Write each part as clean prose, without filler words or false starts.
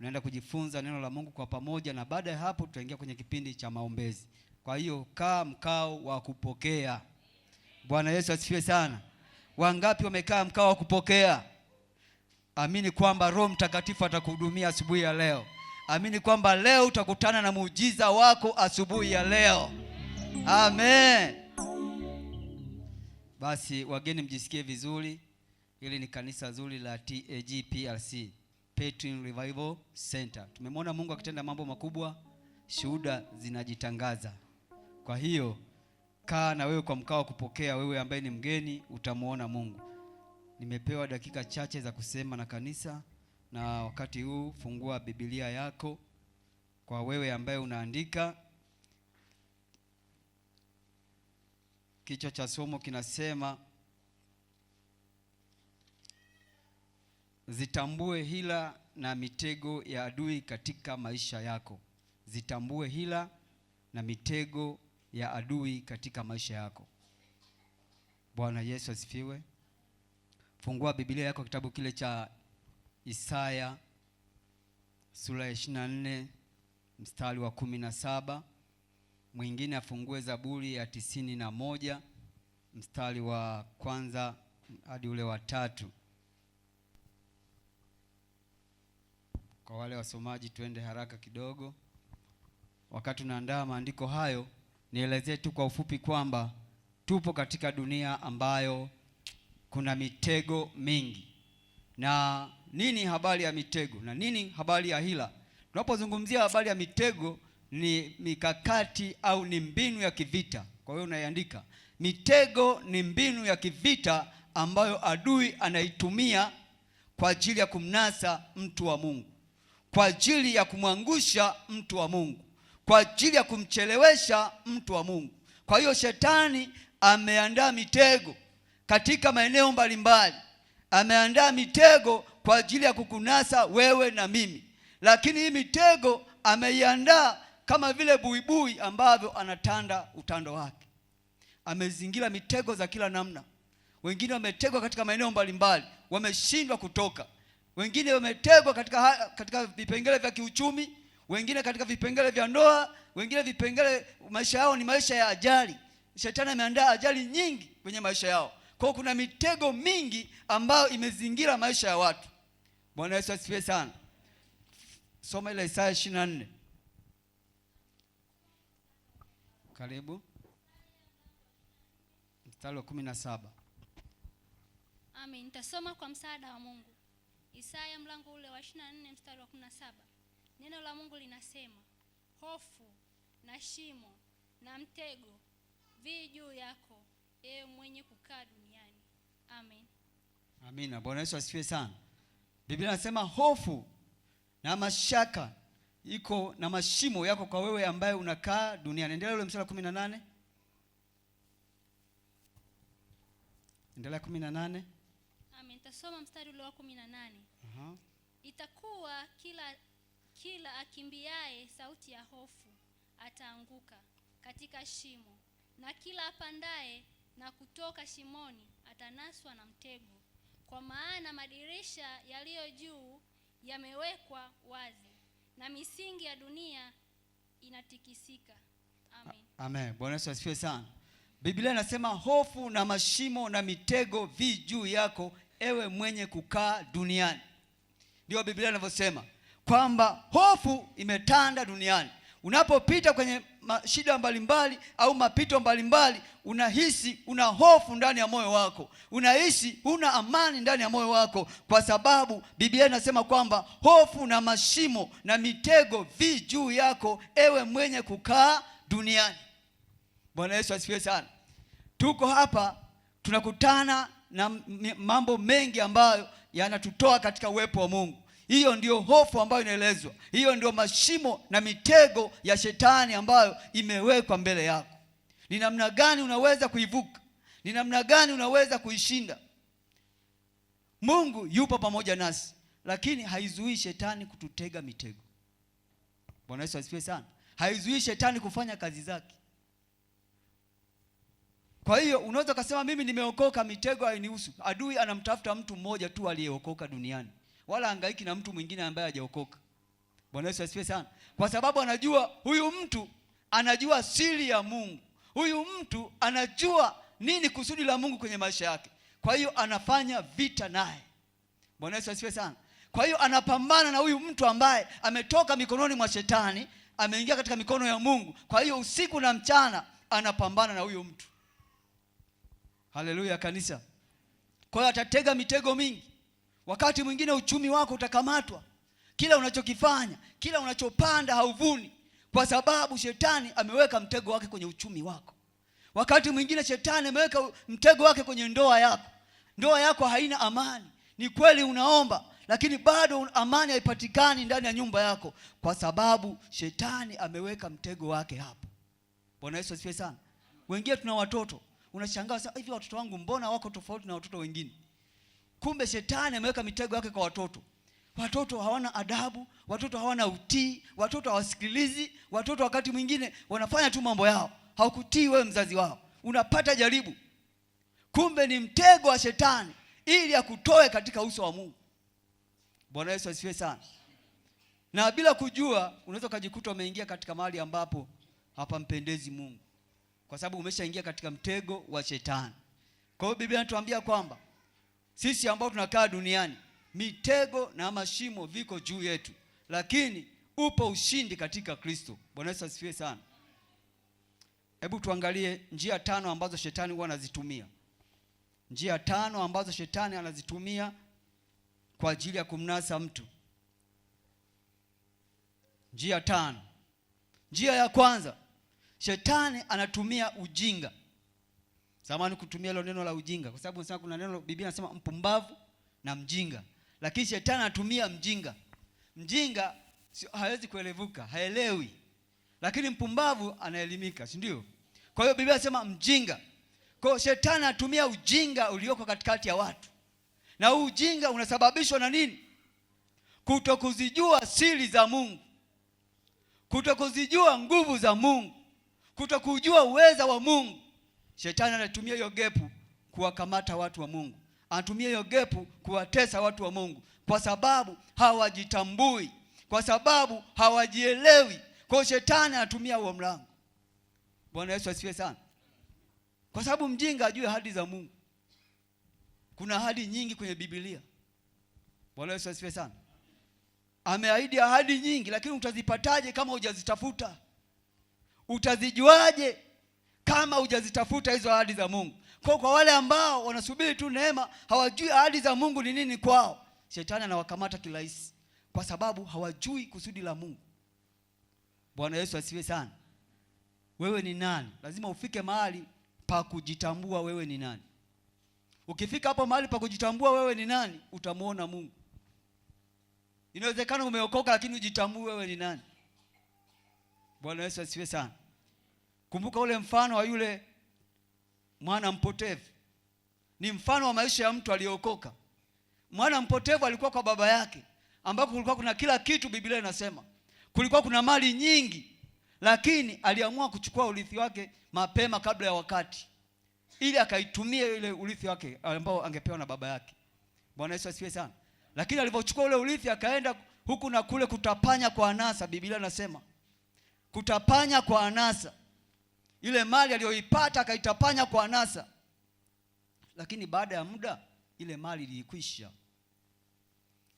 Tunaenda kujifunza neno la Mungu kwa pamoja, na baada ya hapo tutaingia kwenye kipindi cha maombezi. Kwa hiyo kaa mkao wa kupokea. Bwana Yesu asifiwe sana. Wangapi wamekaa mkao wa kupokea? Amini kwamba Roho Mtakatifu atakuhudumia asubuhi ya leo. Amini kwamba leo utakutana na muujiza wako asubuhi ya leo. Amen. Basi wageni mjisikie vizuri. Hili ni kanisa zuri la TAG PLC, Petrin Revival Center. Tumemwona Mungu akitenda mambo makubwa, shuhuda zinajitangaza. Kwa hiyo kaa na wewe kwa mkao wa kupokea. Wewe ambaye ni mgeni utamuona Mungu. Nimepewa dakika chache za kusema na kanisa, na wakati huu fungua Biblia yako. Kwa wewe ambaye unaandika, kichwa cha somo kinasema zitambue hila na mitego ya adui katika maisha yako. Zitambue hila na mitego ya adui katika maisha yako. Bwana Yesu asifiwe. Fungua Biblia yako kitabu kile cha Isaya sura ya 24 mstari wa 17. Mwingine afungue Zaburi ya 91 mstari wa kwanza hadi ule wa 3. Kwa wale wasomaji tuende haraka kidogo. Wakati tunaandaa maandiko hayo, nielezee tu kwa ufupi kwamba tupo katika dunia ambayo kuna mitego mingi. Na nini habari ya mitego? Na nini habari ya hila? Tunapozungumzia habari ya mitego, ni mikakati au ni mbinu ya kivita. Kwa hiyo unaiandika. Mitego ni mbinu ya kivita ambayo adui anaitumia kwa ajili ya kumnasa mtu wa Mungu, kwa ajili ya kumwangusha mtu wa Mungu, kwa ajili ya kumchelewesha mtu wa Mungu. Kwa hiyo shetani ameandaa mitego katika maeneo mbalimbali. Ameandaa mitego kwa ajili ya kukunasa wewe na mimi. Lakini hii mitego ameiandaa kama vile buibui ambavyo anatanda utando wake. Amezingira mitego za kila namna. Wengine wametegwa katika maeneo mbalimbali, wameshindwa kutoka. Wengine wametegwa katika vipengele vya kiuchumi, wengine katika vipengele vya ndoa, wengine vipengele maisha yao ni maisha ya ajali. Shetani ameandaa ajali nyingi kwenye maisha yao. Kwa hiyo kuna mitego mingi ambayo imezingira maisha ya watu. Bwana Yesu asifiwe sana. Soma ile Isaya 24. Karibu. Mstari wa 17. Amen. Nitasoma kwa msaada wa Mungu. Isaya mlango ule wa 24 mstari wa 17. Neno la Mungu linasema, hofu na shimo na mtego vi juu yako, ewe mwenye kukaa duniani. Amen. Amina. Bwana Yesu asifiwe sana. Biblia inasema hofu na mashaka iko na mashimo yako kwa wewe ambaye unakaa duniani. Endelea ule mstari wa 18. Endelea 18. Amen. Tasoma mstari ule wa 18. Itakuwa kila akimbiaye sauti ya hofu ataanguka katika shimo, na kila apandaye na kutoka shimoni atanaswa na mtego. Kwa maana madirisha yaliyo juu yamewekwa wazi, na misingi ya dunia inatikisika. Amen. Amen. Bwana Yesu asifiwe sana. Biblia inasema hofu na mashimo na mitego vi juu yako, ewe mwenye kukaa duniani. Ndio Biblia inavyosema kwamba hofu imetanda duniani. Unapopita kwenye shida mbalimbali au mapito mbalimbali, unahisi una hofu ndani ya moyo wako. Unahisi huna amani ndani ya moyo wako, kwa sababu Biblia inasema kwamba hofu na mashimo na mitego vi juu yako, ewe mwenye kukaa duniani. Bwana Yesu asifiwe sana. Tuko hapa tunakutana na mambo mengi ambayo yanatutoa katika uwepo wa Mungu. Hiyo ndio hofu ambayo inaelezwa. Hiyo ndio mashimo na mitego ya shetani ambayo imewekwa mbele yako. Ni namna gani unaweza kuivuka? Ni namna gani unaweza kuishinda? Mungu yupo pamoja nasi, lakini haizuii shetani kututega mitego. Bwana Yesu asifiwe sana. Haizuii shetani kufanya kazi zake. Kwa hiyo unaweza kusema mimi nimeokoka, mitego hainihusu. Adui anamtafuta mtu mmoja tu aliyeokoka duniani. Wala hangaiki na mtu mwingine ambaye hajaokoka. Bwana Yesu asifiwe sana. Kwa sababu anajua huyu mtu anajua siri ya Mungu. Huyu mtu anajua nini kusudi la Mungu kwenye maisha yake. Kwa hiyo anafanya vita naye. Bwana Yesu asifiwe sana. Kwa hiyo anapambana na huyu mtu ambaye ametoka mikononi mwa shetani, ameingia katika mikono ya Mungu. Kwa hiyo usiku na mchana anapambana na huyu mtu. Haleluya kanisa. Kwa hiyo atatega mitego mingi. Wakati mwingine uchumi wako utakamatwa. Kila unachokifanya, kila unachopanda hauvuni, kwa sababu shetani ameweka mtego wake kwenye uchumi wako. Wakati mwingine shetani ameweka mtego wake kwenye ndoa yako. Ndoa yako haina amani. Ni kweli unaomba, lakini bado amani haipatikani ndani ya nyumba yako, kwa sababu shetani ameweka mtego wake hapo. Bwana Yesu asifiwe sana. Wengine tuna watoto, unashangaa sasa, hivi watoto wangu mbona wako tofauti na watoto wengine? Kumbe shetani ameweka mitego yake kwa watoto. Watoto hawana adabu, watoto hawana utii, watoto hawasikilizi, watoto wakati mwingine wanafanya tu mambo yao, hawakutii wewe mzazi wao. Unapata jaribu. Kumbe ni mtego wa shetani ili akutoe katika uso wa Mungu. Bwana Yesu asifiwe sana. Na bila kujua unaweza kujikuta umeingia katika mahali ambapo hapampendezi Mungu, kwa sababu umeshaingia katika mtego wa shetani. Kwa hiyo Biblia inatuambia kwamba sisi ambao tunakaa duniani, mitego na mashimo viko juu yetu, lakini upo ushindi katika Kristo. Bwana Yesu asifiwe sana. Hebu tuangalie njia 5 ambazo shetani huwa anazitumia. Njia 5 ambazo shetani anazitumia kwa ajili ya kumnasa mtu. Njia 5. Njia ya kwanza, shetani anatumia ujinga. Samahani kutumia hilo neno la ujinga, kwa sababu unasema kuna neno Biblia inasema mpumbavu na mjinga. Lakini shetani anatumia mjinga. Mjinga hawezi kuelevuka, haelewi. Lakini mpumbavu anaelimika, si ndio? Kwa hiyo Biblia inasema mjinga. Kwa hiyo shetani anatumia ujinga ulioko katikati ya watu. Na huu ujinga unasababishwa na nini? Kutokuzijua siri za Mungu. Kutokuzijua nguvu za Mungu. Kutokujua uweza wa Mungu. Shetani anatumia hiyo gepu kuwakamata watu wa Mungu. Anatumia hiyo gepu kuwatesa watu wa Mungu, kwa sababu hawajitambui, kwa sababu hawajielewi. Kwa hiyo shetani anatumia huo mlango. Bwana Yesu asifiwe sana. Kwa sababu mjinga hajui ahadi za Mungu. Kuna ahadi nyingi kwenye Biblia. Bwana Yesu asifiwe sana. Ameahidi ahadi nyingi, lakini utazipataje kama hujazitafuta? Utazijuaje kama hujazitafuta hizo ahadi za Mungu? Kwa wale ambao wanasubiri tu neema, hawajui ahadi za Mungu ni nini kwao, shetani anawakamata kirahisi, kwa sababu hawajui kusudi la Mungu. Bwana Yesu asifiwe sana. Wewe ni nani? Lazima ufike mahali pa kujitambua wewe ni nani. Ukifika hapo mahali pa kujitambua wewe ni nani, utamuona Mungu. Inawezekana umeokoka lakini ujitambue wewe ni nani. Bwana Yesu asifiwe sana. Kumbuka ule mfano wa yule mwana mpotevu. Ni mfano wa maisha ya mtu aliyeokoka. Mwana mpotevu alikuwa kwa baba yake, ambako kulikuwa kuna kila kitu. Biblia inasema kulikuwa kuna mali nyingi, lakini aliamua kuchukua urithi wake mapema kabla ya wakati, ili akaitumia ile urithi wake ambao angepewa na baba yake. Bwana Yesu asifiwe sana. Lakini alipochukua ule urithi akaenda huku na kule kutapanya kwa anasa. Biblia inasema kutapanya kwa anasa. Ile mali aliyoipata akaitapanya kwa anasa. Lakini baada ya muda ile mali ilikwisha.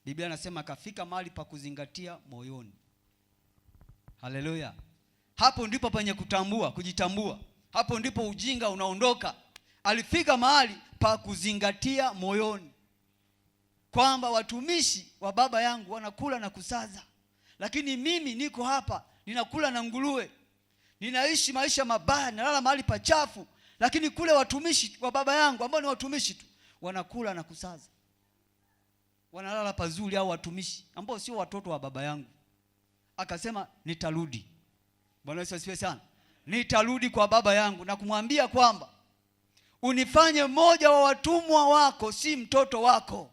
Biblia inasema akafika mahali pa kuzingatia moyoni. Haleluya. Hapo ndipo penye kutambua, kujitambua. Hapo ndipo ujinga unaondoka. Alifika mahali pa kuzingatia moyoni, kwamba watumishi wa baba yangu wanakula na kusaza, lakini mimi niko hapa ninakula na nguruwe. Ninaishi maisha mabaya, nalala mahali pachafu, lakini kule watumishi wa baba yangu ambao ni watumishi tu wanakula na kusaza, wanalala pazuri. Au watumishi ambao sio watoto wa baba yangu. Akasema nitarudi. Bwana Yesu asifiwe sana. Nitarudi kwa baba yangu na kumwambia kwamba unifanye mmoja wa watumwa wako, si mtoto wako.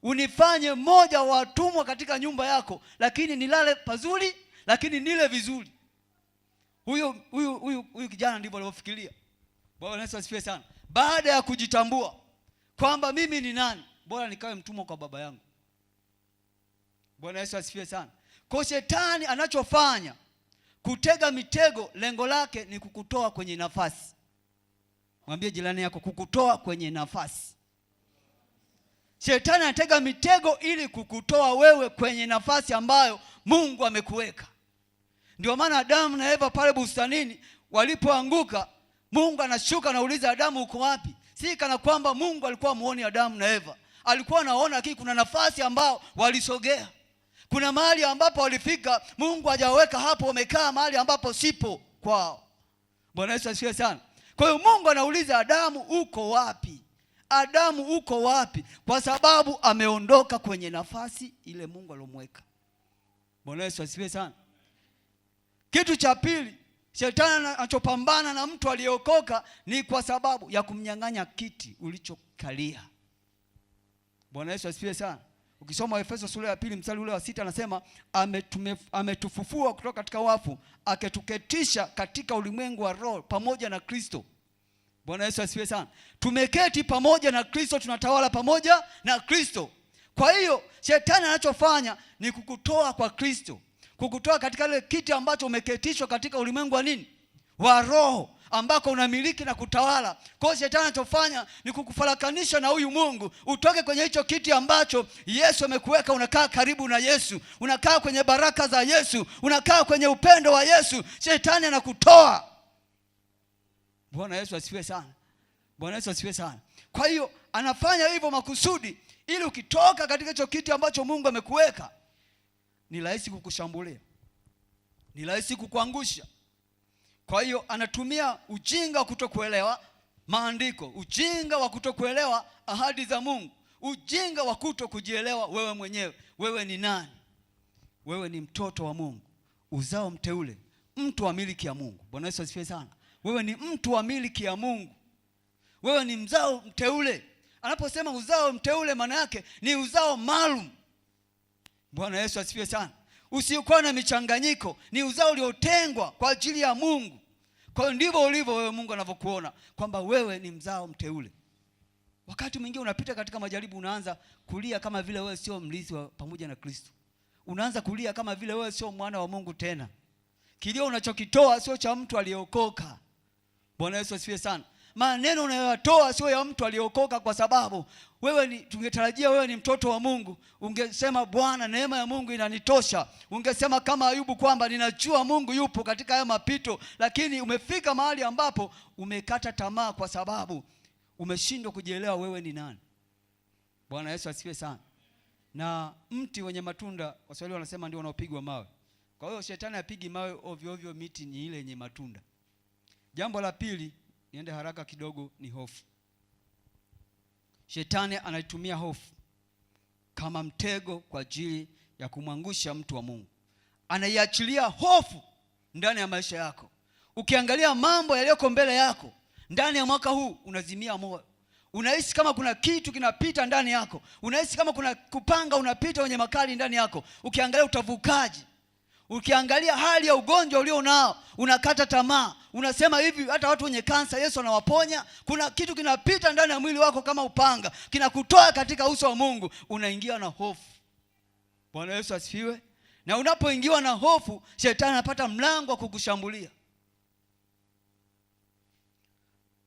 Unifanye mmoja wa watumwa katika nyumba yako, lakini nilale pazuri, lakini nile vizuri. Huyu kijana ndivyo alivyofikiria. Bwana Yesu asifiwe sana. Baada ya kujitambua kwamba mimi ni nani, bora nikawe mtumwa kwa baba yangu. Bwana Yesu asifiwe sana. Kwa shetani anachofanya kutega mitego, lengo lake ni kukutoa kwenye nafasi. Mwambie jirani yako, kukutoa kwenye nafasi. Shetani anatega mitego ili kukutoa wewe kwenye nafasi ambayo Mungu amekuweka. Ndio maana Adamu na Eva pale bustanini walipoanguka, Mungu anashuka na uliza, Adamu uko wapi? Si kana kwamba Mungu alikuwa muone Adamu na Eva. Alikuwa anaona kuna nafasi ambao walisogea. Kuna mahali ambapo walifika, Mungu hajaweka hapo, wamekaa mahali ambapo sipo kwao. Bwana Yesu asifiwe sana. Kwa hiyo Mungu anauliza, Adamu uko wapi? Adamu uko wapi? Kwa sababu ameondoka kwenye nafasi ile Mungu alomweka. Bwana Yesu asifiwe sana. Kitu cha pili, shetani anachopambana na mtu aliyeokoka ni kwa sababu ya kumnyang'anya kiti ulichokalia. Bwana Yesu asifiwe sana. Ukisoma Efeso sura ya 2 mstari ule wa 6 anasema ametufufua kutoka katika wafu, aketuketisha katika ulimwengu wa roho pamoja na Kristo. Bwana Yesu asifiwe sana. Tumeketi pamoja na Kristo, tunatawala pamoja na Kristo. Kwa hiyo shetani anachofanya ni kukutoa kwa Kristo, kukutoa katika ile kiti ambacho umeketishwa katika ulimwengu wa nini? Wa roho, ambako unamiliki na kutawala. Kwa hiyo shetani anachofanya ni kukufarakanisha na huyu Mungu, utoke kwenye hicho kiti ambacho Yesu amekuweka. Unakaa karibu na Yesu, unakaa kwenye baraka za Yesu, unakaa kwenye upendo wa Yesu. Shetani anakutoa. Bwana Yesu asifiwe sana. Bwana Yesu asifiwe sana. Kwa hiyo anafanya hivyo makusudi, ili ukitoka katika hicho kiti ambacho Mungu amekuweka, ni rahisi kukushambulia, ni rahisi kukuangusha. Kwa hiyo anatumia ujinga wa kutokuelewa maandiko, ujinga wa kutokuelewa ahadi za Mungu, ujinga wa kutokujielewa wewe mwenyewe. Wewe ni nani? Wewe ni mtoto wa Mungu, uzao mteule, mtu wa miliki ya Mungu. Bwana Yesu asifiwe sana. Wewe ni mtu wa miliki ya Mungu. Wewe ni mzao mteule. Anaposema uzao mteule, maana yake ni uzao maalum. Bwana Yesu asifiwe sana. Usiokuwa na michanganyiko, ni uzao uliotengwa kwa ajili ya Mungu. Kwa hiyo ndivyo ulivyo wewe, Mungu anavyokuona kwamba wewe ni mzao mteule. Wakati mwingine unapita katika majaribu, unaanza kulia kama vile wewe sio mrithi wa pamoja na Kristo. Unaanza kulia kama vile wewe sio mwana wa Mungu tena. Kilio unachokitoa sio cha mtu aliyeokoka. Bwana Yesu asifiwe sana. Maneno unayotoa sio ya mtu aliyeokoka, kwa sababu wewe tungetarajia wewe ni mtoto wa Mungu, ungesema Bwana, neema ya Mungu inanitosha. Ungesema kama Ayubu kwamba ninajua Mungu yupo katika haya mapito. Lakini umefika mahali ambapo umekata tamaa kwa sababu umeshindwa kujielewa wewe ni nani. Bwana Yesu asifiwe sana. Na mti wenye matunda, Waswahili wanasema ndio unaopigwa mawe. Kwa hiyo shetani hapigi mawe ovyo ovyo, miti ni ile yenye matunda. Jambo la pili, niende haraka kidogo, ni hofu. Shetani anaitumia hofu kama mtego kwa ajili ya kumwangusha mtu wa Mungu. Anaiachilia hofu ndani ya maisha yako. Ukiangalia mambo yaliyoko mbele yako ndani ya mwaka huu, unazimia moyo. Unahisi kama kuna kitu kinapita ndani yako. Unahisi kama kuna kupanga unapita wenye makali ndani yako. Ukiangalia utavukaji. Ukiangalia hali ya ugonjwa ulio nao, unakata tamaa. Unasema hivi, hata watu wenye kansa Yesu anawaponya. Kuna kitu kinapita ndani ya mwili wako kama upanga, kinakutoa katika uso wa Mungu. Unaingia na hofu. Bwana Yesu asifiwe. Na unapoingiwa na hofu, shetani anapata mlango wa kukushambulia.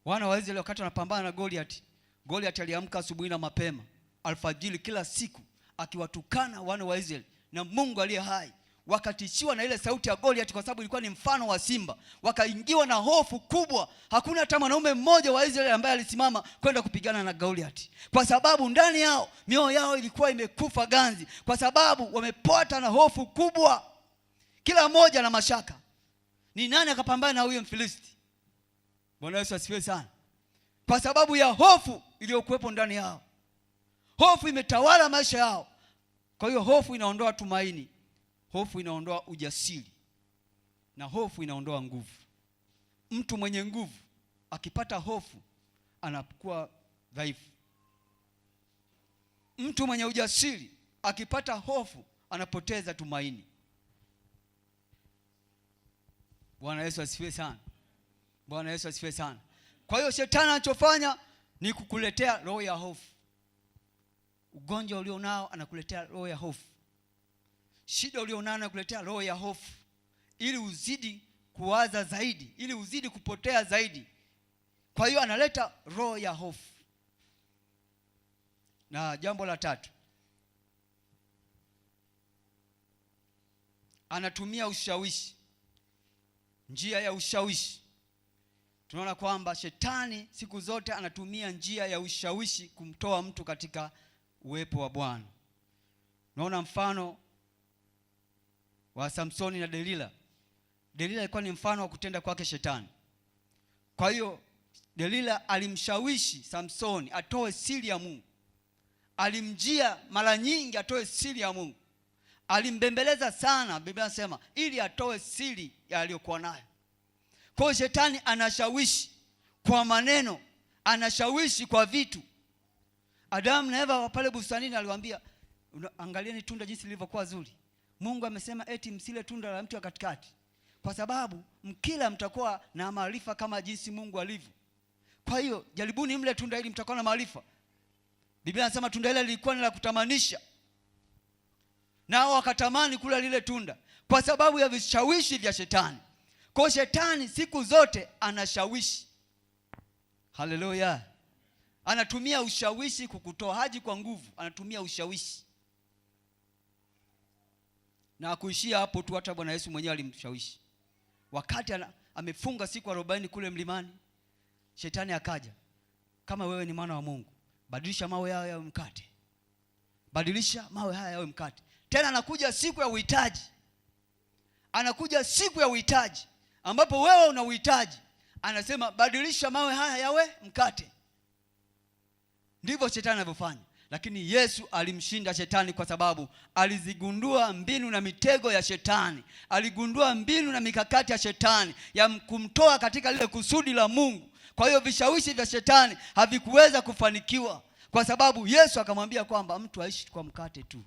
Wana wa Israeli wakati wanapambana na Goliath, Goliath aliamka asubuhi na mapema, alfajiri kila siku, akiwatukana wana wa Israeli na Mungu aliye hai. Wakatishiwa na ile sauti ya Goliath, kwa sababu ilikuwa ni mfano wa simba. Wakaingiwa na hofu kubwa. Hakuna hata mwanaume mmoja wa Israeli ambaye alisimama kwenda kupigana na Goliath, kwa sababu ndani yao, mioyo yao ilikuwa imekufa ganzi, kwa sababu wamepota na hofu kubwa. Kila mmoja na mashaka, ni nani akapambana na huyo Mfilisti? Bwana Yesu asifiwe sana. Kwa sababu ya hofu iliyokuwepo ndani yao. Hofu imetawala maisha yao. Kwa hiyo hofu inaondoa tumaini. Hofu inaondoa ujasiri, na hofu inaondoa nguvu. Mtu mwenye nguvu akipata hofu anakuwa dhaifu. Mtu mwenye ujasiri akipata hofu anapoteza tumaini. Bwana Yesu asifiwe sana. Bwana Yesu asifiwe sana. Kwa hiyo shetani anachofanya ni kukuletea roho ya hofu. Ugonjwa ulionao anakuletea roho ya hofu. shida ulionayo inakuletea roho ya hofu, ili uzidi kuwaza zaidi, ili uzidi kupotea zaidi. Kwa hiyo analeta roho ya hofu. Na jambo la tatu, anatumia ushawishi, njia ya ushawishi. Tunaona kwamba shetani siku zote anatumia njia ya ushawishi kumtoa mtu katika uwepo wa Bwana. Unaona mfano wa Samsoni na Delila. Delila ilikuwa ni mfano wa kutenda kwake shetani. Kwa hiyo Delila alimshawishi Samsoni atoe siri ya Mungu. Alimjia mara nyingi atoe siri ya Mungu. Alimbembeleza sana, Biblia inasema, ili atoe siri aliyokuwa nayo. Kwa hiyo shetani anashawishi kwa maneno, anashawishi kwa vitu. Adamu na Eva pale bustanini aliwaambia, angalieni tunda jinsi lilivyokuwa zuri. Mungu amesema eti msile tunda la mti wa katikati, kwa sababu mkila mtakuwa na maarifa kama jinsi Mungu alivyo. Kwa hiyo jaribuni mle tunda ili mtakuwa na maarifa. Biblia inasema tunda ile lilikuwa ni la kutamanisha. Nao wakatamani kula lile tunda kwa sababu ya vishawishi vya shetani. Kwa shetani siku zote anashawishi. Haleluya. Anatumia ushawishi kukutoa, haji kwa nguvu, anatumia ushawishi. Na kuishia hapo tu, hata Bwana Yesu mwenyewe alimshawishi. Wakati amefunga siku 40 kule mlimani, shetani akaja, kama wewe ni mwana wa Mungu, badilisha mawe haya yawe mkate. Badilisha mawe haya yawe mkate. Tena anakuja siku ya uhitaji. Anakuja siku ya uhitaji ambapo wewe una uhitaji. Anasema badilisha mawe haya yawe mkate. Ndivyo shetani anavyofanya. Lakini Yesu alimshinda shetani kwa sababu alizigundua mbinu na mitego ya shetani. Aligundua mbinu na mikakati ya shetani ya kumtoa katika lile kusudi la Mungu. Kwa hiyo vishawishi vya shetani havikuweza kufanikiwa, kwa sababu Yesu akamwambia kwamba mtu aishi kwa mkate tu.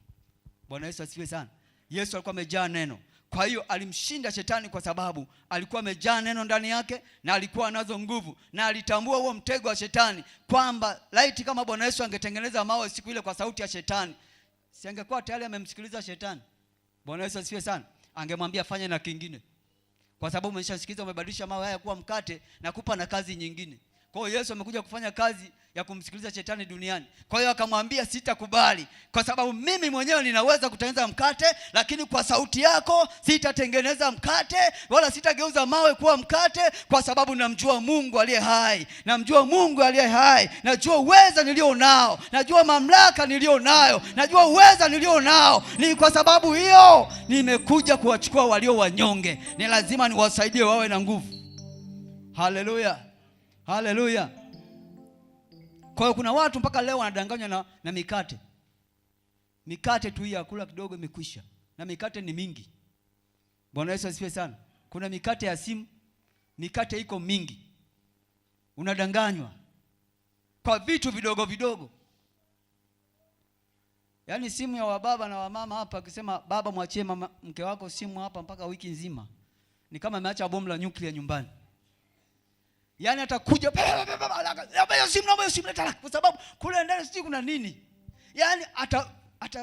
Bwana Yesu asifiwe sana. Yesu alikuwa amejaa neno. Kwa hiyo alimshinda shetani kwa sababu alikuwa amejaa neno ndani yake na alikuwa anazo nguvu, na alitambua huo mtego wa shetani, kwamba laiti kama Bwana Yesu angetengeneza mawe siku ile kwa sauti ya shetani, si angekuwa tayari amemsikiliza shetani? Bwana Yesu asifiwe sana. Angemwambia fanya na kingine, kwa sababu umeshasikiliza, umebadilisha mawe haya kuwa mkate na kupa na kazi nyingine. Kwa hiyo Yesu amekuja kufanya kazi ya kumsikiliza shetani duniani. Kwa hiyo akamwambia sitakubali, kwa sababu mimi mwenyewe ninaweza kutengeneza mkate, lakini kwa sauti yako sitatengeneza mkate, wala sitageuza mawe kuwa mkate, kwa sababu namjua Mungu aliye hai. Namjua Mungu aliye hai. Najua uweza nilio nao. Najua mamlaka nilio nayo. Najua uweza nilio nao. Ni kwa sababu hiyo nimekuja kuwachukua walio wanyonge. Ni lazima niwasaidie wawe na nguvu. Haleluya. Haleluya. Kwa hiyo kuna watu mpaka leo wanadanganywa na mikate. Mikate tu ya kula kidogo imekwisha. Na mikate ni mingi. Bwana Yesu asifiwe sana. Kuna mikate ya simu. Mikate iko mingi. Unadanganywa kwa vitu vidogo vidogo. Yaani simu ya wababa na wamama hapa, akisema baba mwachie mama mke wako simu hapa mpaka wiki nzima, ni kama ameacha bomu la nyuklia nyumbani. Yaani atakuja naomba simu leta, kwa sababu kule ndani sijui kuna nini. Yaani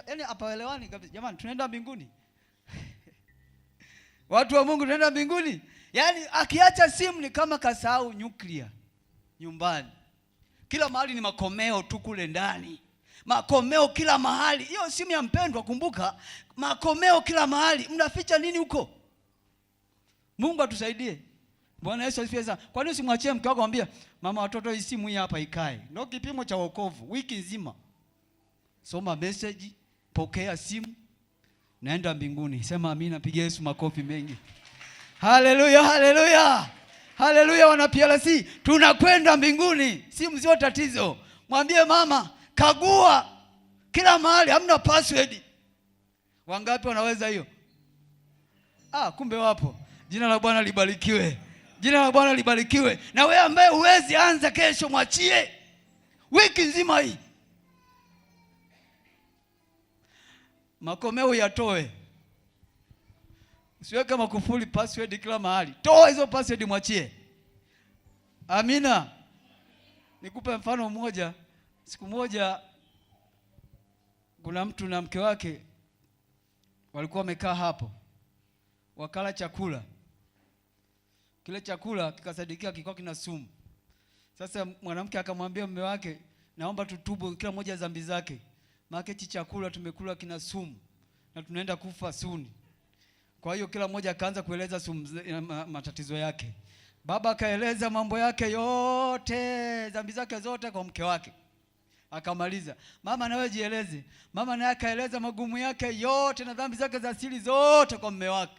yaani hapaelewani kabisa. Jamani, tunaenda mbinguni. Watu wa Mungu, tunaenda mbinguni. Yaani akiacha simu ni kama kasahau nyuklia nyumbani. Kila mahali ni makomeo tu kule ndani. Makomeo kila mahali. Hiyo simu ya mpendwa, kumbuka, makomeo kila mahali. Mnaficha nini huko? Mungu atusaidie. Bwana Yesu asifiwe sana. Kwa nini usimwachie mke wako mwambie, mama watoto hii simu hii hapa ikae? Ndio kipimo cha wokovu. Wiki nzima soma message, pokea simu, naenda mbinguni. Sema amina, pigia Yesu makofi mengi. Haleluya, haleluya. Haleluya wana PLC, tunakwenda mbinguni. Simu sio tatizo. Mwambie mama, kagua kila mahali, hamna password. Wangapi wanaweza hiyo? Kumbe wapo. Jina la Bwana libarikiwe. Jina la Bwana libarikiwe. Na wewe ambaye huwezi, anza kesho, mwachie wiki nzima hii. Makomeo yatoe. Usiweke makufuli password kila mahali. Toa hizo password, mwachie. Amina. Nikupe mfano mmoja. Siku moja kuna mtu na mke wake walikuwa wamekaa hapo, wakala chakula. Kile chakula kikasadikia kilikuwa kina sumu. Sasa mwanamke akamwambia mume wake, naomba tutubu kila mmoja dhambi zake, maana hichi chakula tumekula kina sumu na tunaenda kufa suni. Kwa hiyo kila mmoja akaanza kueleza matatizo yake. Baba akaeleza mambo yake yote, dhambi zake zote kwa mke wake. Akamaliza, mama nawe jieleze. Mama naye akaeleza magumu yake yote na dhambi zake za asili zote kwa mume wake.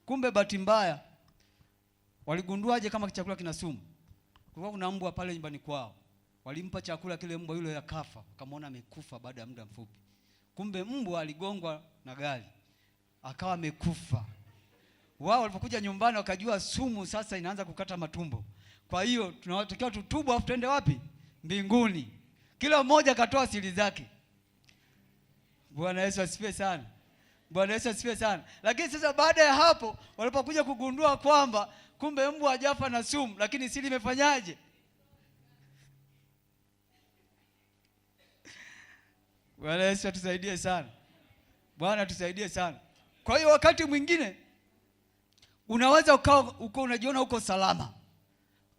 Kumbe bahati mbaya, waligunduaje kama chakula kina sumu? Kulikuwa kuna mbwa pale nyumbani kwao. Walimpa chakula kile, mbwa yule akafa. Akamwona amekufa baada ya muda mfupi. Kumbe mbwa aligongwa na gari, akawa amekufa. Wao walipokuja nyumbani wakajua sumu sasa inaanza kukata matumbo. Kwa hiyo tunatakiwa tutubu afu twende wapi? Mbinguni. Kila mmoja akatoa siri zake. Bwana Yesu asifiwe sana. Bwana Yesu asifiwe sana. Lakini sasa baada ya hapo walipokuja kugundua kwamba kumbe mbwa hajafa na sumu, lakini siri imefanyaje? Bwana Yesu atusaidie sana. Bwana tusaidie sana. Kwa hiyo wakati mwingine unaweza uko unajiona uko salama,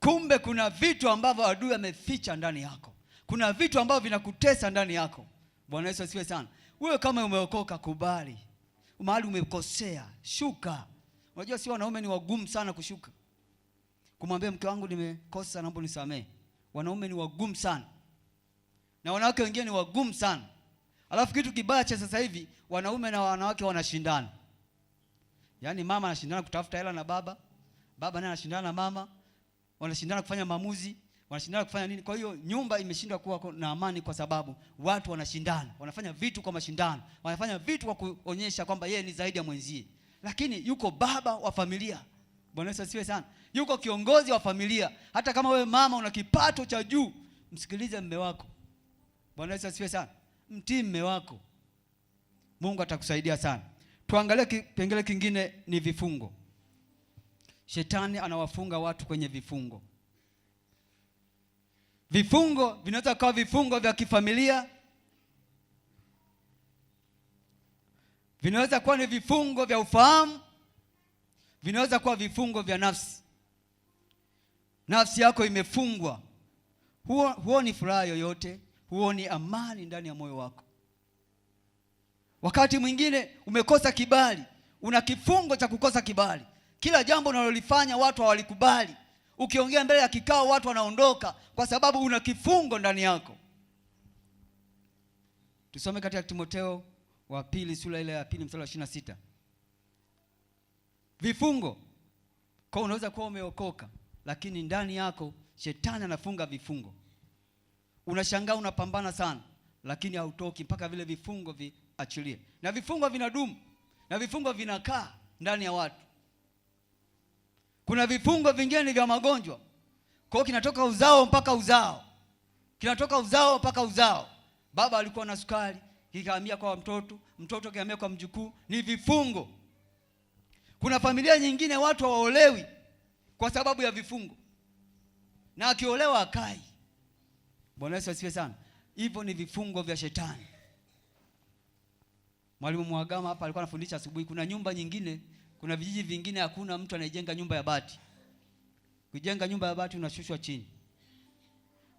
kumbe kuna vitu ambavyo adui ameficha ndani yako. Kuna vitu ambavyo vinakutesa ndani yako. Bwana Yesu asifiwe sana. Wewe kama umeokoka, kubali. Mahali umekosea, shuka. Unajua si wanaume ni wagumu sana kushuka. Kumwambia mke wangu nimekosa, naomba unisamehe. Wanaume ni wagumu sana. Na wanawake wengine ni wagumu sana. Alafu kitu kibaya cha sasa hivi, wanaume na wanawake wanashindana. Yaani mama anashindana kutafuta hela na baba, baba naye anashindana na mama, wanashindana kufanya maamuzi, wanashindana kufanya nini? Kwa hiyo nyumba imeshindwa kuwa na amani kwa sababu watu wanashindana, wanafanya vitu kwa mashindano, wanafanya vitu kwa kuonyesha kwamba yeye ni zaidi ya mwenzie. Lakini yuko baba wa familia. Bwana Yesu asifiwe sana. Yuko kiongozi wa familia. Hata kama wewe mama una kipato cha juu, msikilize mume wako. Bwana Yesu asifiwe sana. Mtii mume wako. Mungu atakusaidia sana. Tuangalie kipengele kingine, ni vifungo. Shetani anawafunga watu kwenye vifungo. Vifungo vinaweza kuwa vifungo vya kifamilia, vinaweza kuwa ni vifungo vya ufahamu, vinaweza kuwa vifungo vya nafsi. Nafsi yako imefungwa, huoni furaha yoyote, huoni amani ndani ya moyo wako. Wakati mwingine umekosa kibali, una kifungo cha kukosa kibali. Kila jambo unalolifanya watu hawalikubali. Ukiongea mbele ya kikao watu wanaondoka kwa sababu una kifungo ndani yako. Tusome katika Timotheo wa pili sura ile ya 2 mstari wa 26. Vifungo. Kwa unaweza kuwa umeokoka, lakini ndani yako shetani anafunga vifungo. Unashangaa unapambana sana, lakini hautoki mpaka vile vifungo viachilie. Na vifungo vinadumu, na vifungo vinakaa ndani ya watu. Kuna vifungo vingine ni vya magonjwa. Kwa hiyo kinatoka uzao mpaka uzao. Kinatoka uzao mpaka uzao. Baba alikuwa na sukari, kikahamia kwa mtoto, mtoto kahamia kwa mjukuu, ni vifungo. Kuna familia nyingine watu hawaolewi kwa sababu ya vifungo. Na akiolewa akai. Bwana Yesu asifiwe sana. Hivyo ni vifungo vya shetani. Mwalimu Mwagama hapa alikuwa anafundisha asubuhi, kuna nyumba nyingine, kuna vijiji vingine hakuna mtu anayejenga nyumba ya bati. Kujenga nyumba ya bati unashushwa chini.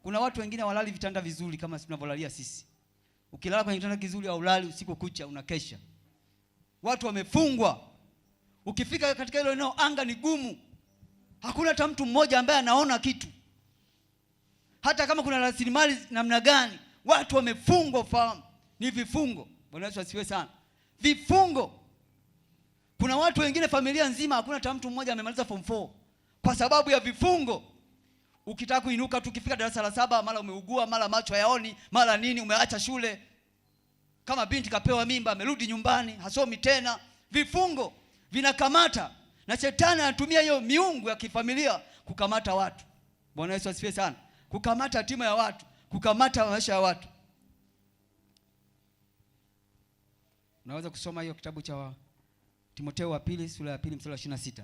Kuna watu wengine walali vitanda vizuri kama tunavyolalia sisi. Ukilala kwenye kitanda kizuri au ulali usiku kucha unakesha. Watu wamefungwa. Ukifika katika hilo eneo anga ni gumu. Hakuna hata mtu mmoja ambaye anaona kitu. Hata kama kuna rasilimali namna gani, watu wamefungwa fahamu. Ni vifungo. Bwana Yesu asifiwe sana. Vifungo. Kuna watu wengine familia nzima hakuna hata mtu mmoja amemaliza form 4 kwa sababu ya vifungo. Ukitaka kuinuka tu, ukifika darasa la 7 mara umeugua, mara macho hayaoni, mara nini, umeacha shule. Kama binti kapewa mimba, amerudi nyumbani, hasomi tena. Vifungo vinakamata, na shetani anatumia hiyo miungu ya kifamilia kukamata watu. Bwana Yesu asifiwe sana. Kukamata hatima ya watu, kukamata maisha ya watu. Unaweza kusoma hiyo kitabu cha Timotheo wa pili sura ya 2 mstari wa 26.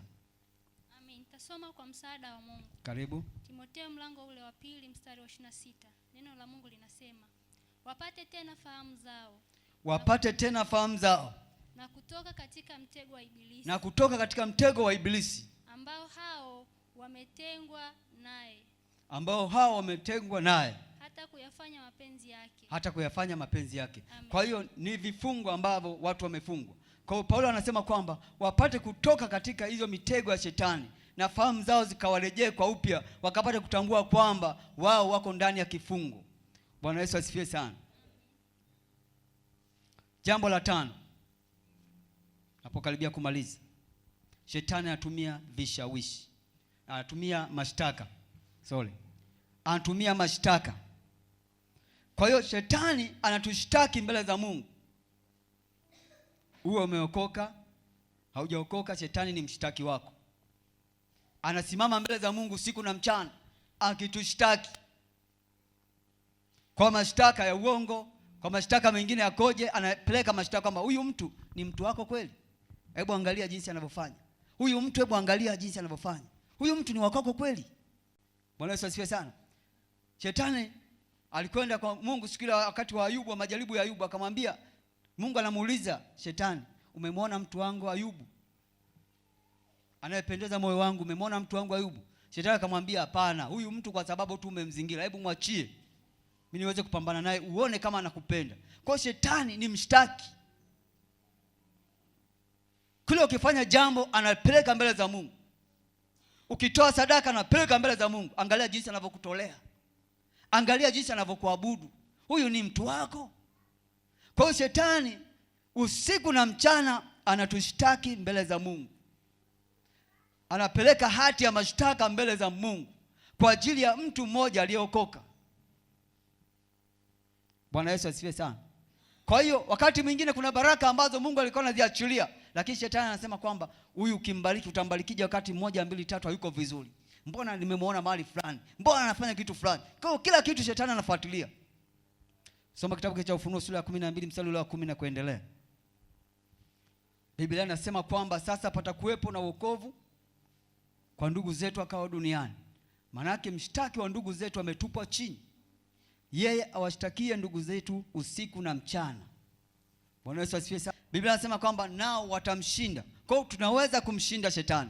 Amen. Nitasoma kwa msaada wa Mungu. Karibu. Timotheo mlango ule wa 2 mstari wa 26. Neno la Mungu linasema, wapate tena fahamu zao. Wapate tena fahamu zao. na kutoka katika mtego wa ibilisi, na kutoka katika mtego wa ibilisi, ambao hao wametengwa naye, ambao hao wametengwa naye hata kuyafanya mapenzi yake, hata kuyafanya mapenzi yake. Amen. Kwa hiyo ni vifungo ambavyo watu wamefungwa. Kwa hiyo Paulo anasema kwamba wapate kutoka katika hizo mitego ya shetani na fahamu zao zikawarejee kwa upya, wakapate kutambua kwamba wao wako ndani ya kifungo. Bwana Yesu asifiwe sana. Jambo la 5, napokaribia kumaliza, shetani anatumia vishawishi, anatumia mashtaka. Anatumia mashtaka. Kwa hiyo shetani anatushtaki mbele za Mungu. Uwe umeokoka, haujaokoka, shetani ni mshtaki wako. Anasimama mbele za Mungu siku na mchana akitushtaki kwa mashtaka ya uongo, kwa mashtaka mengine yakoje, anapeleka mashtaka kwamba huyu mtu ni mtu wako kweli? Hebu angalia jinsi anavyofanya. Huyu mtu, hebu angalia jinsi anavyofanya. Huyu mtu ni wako kweli? Bwana Yesu asifiwe sana. Shetani alikwenda kwa Mungu siku ile wakati wa Ayubu, wa majaribu ya Ayubu, akamwambia, Mungu anamuuliza shetani, umemwona mtu wangu Ayubu anayependeza moyo wangu? Umemwona mtu wangu Ayubu? Shetani akamwambia, hapana, huyu mtu kwa sababu tu umemzingira, hebu mwachie mimi niweze kupambana naye uone kama anakupenda. Kwa shetani ni mshtaki. Kile ukifanya jambo anapeleka mbele za Mungu. Ukitoa sadaka anapeleka mbele za Mungu. Angalia jinsi anavyokutolea. Angalia jinsi anavyokuabudu. Huyu ni mtu wako. Kwa hiyo shetani usiku na mchana anatushtaki mbele za Mungu. Anapeleka hati ya mashtaka mbele za Mungu kwa ajili ya mtu mmoja aliyeokoka. Bwana Yesu asifiwe sana. Kwa hiyo wakati mwingine kuna baraka ambazo Mungu alikuwa anaziachilia, lakini shetani anasema kwamba huyu ukimbariki utambarikije wakati 1, 2, 3 hayuko vizuri. Mbona nimemwona mahali fulani? Mbona anafanya kitu fulani? Kwa hiyo kila kitu shetani anafuatilia. Soma kitabu cha Ufunuo sura ya 12 mstari wa 10 na kuendelea. Biblia inasema kwamba sasa patakuwepo na wokovu kwa ndugu zetu akao duniani. Maana yake mshtaki wa ndugu zetu ametupwa chini. Yeye awashtakie ndugu zetu usiku na mchana. Bwana Yesu asifiwe sana. Biblia inasema kwamba nao watamshinda. Kwa hiyo tunaweza kumshinda shetani.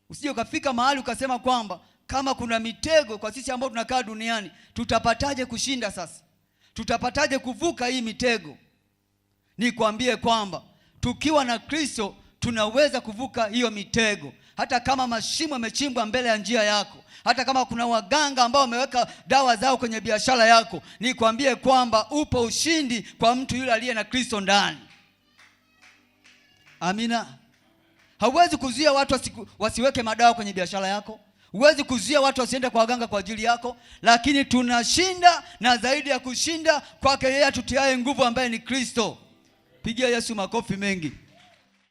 Usije ukafika mahali ukasema kwamba kama kuna mitego kwa sisi ambao tunakaa duniani, tutapataje kushinda sasa? Tutapataje kuvuka hii mitego? Nikwambie kwamba tukiwa na Kristo tunaweza kuvuka hiyo mitego. Hata kama mashimo yamechimbwa mbele ya njia yako, hata kama kuna waganga ambao wameweka dawa zao kwenye biashara yako, nikwambie kwamba upo ushindi kwa mtu yule aliye na Kristo ndani. Amina. Hauwezi kuzuia watu wasiweke madawa kwenye biashara yako. Huwezi kuzuia watu wasiende kwa waganga kwa ajili yako, lakini tunashinda na zaidi ya kushinda kwake yeye atutiaye nguvu ambaye ni Kristo. Pigia Yesu makofi mengi.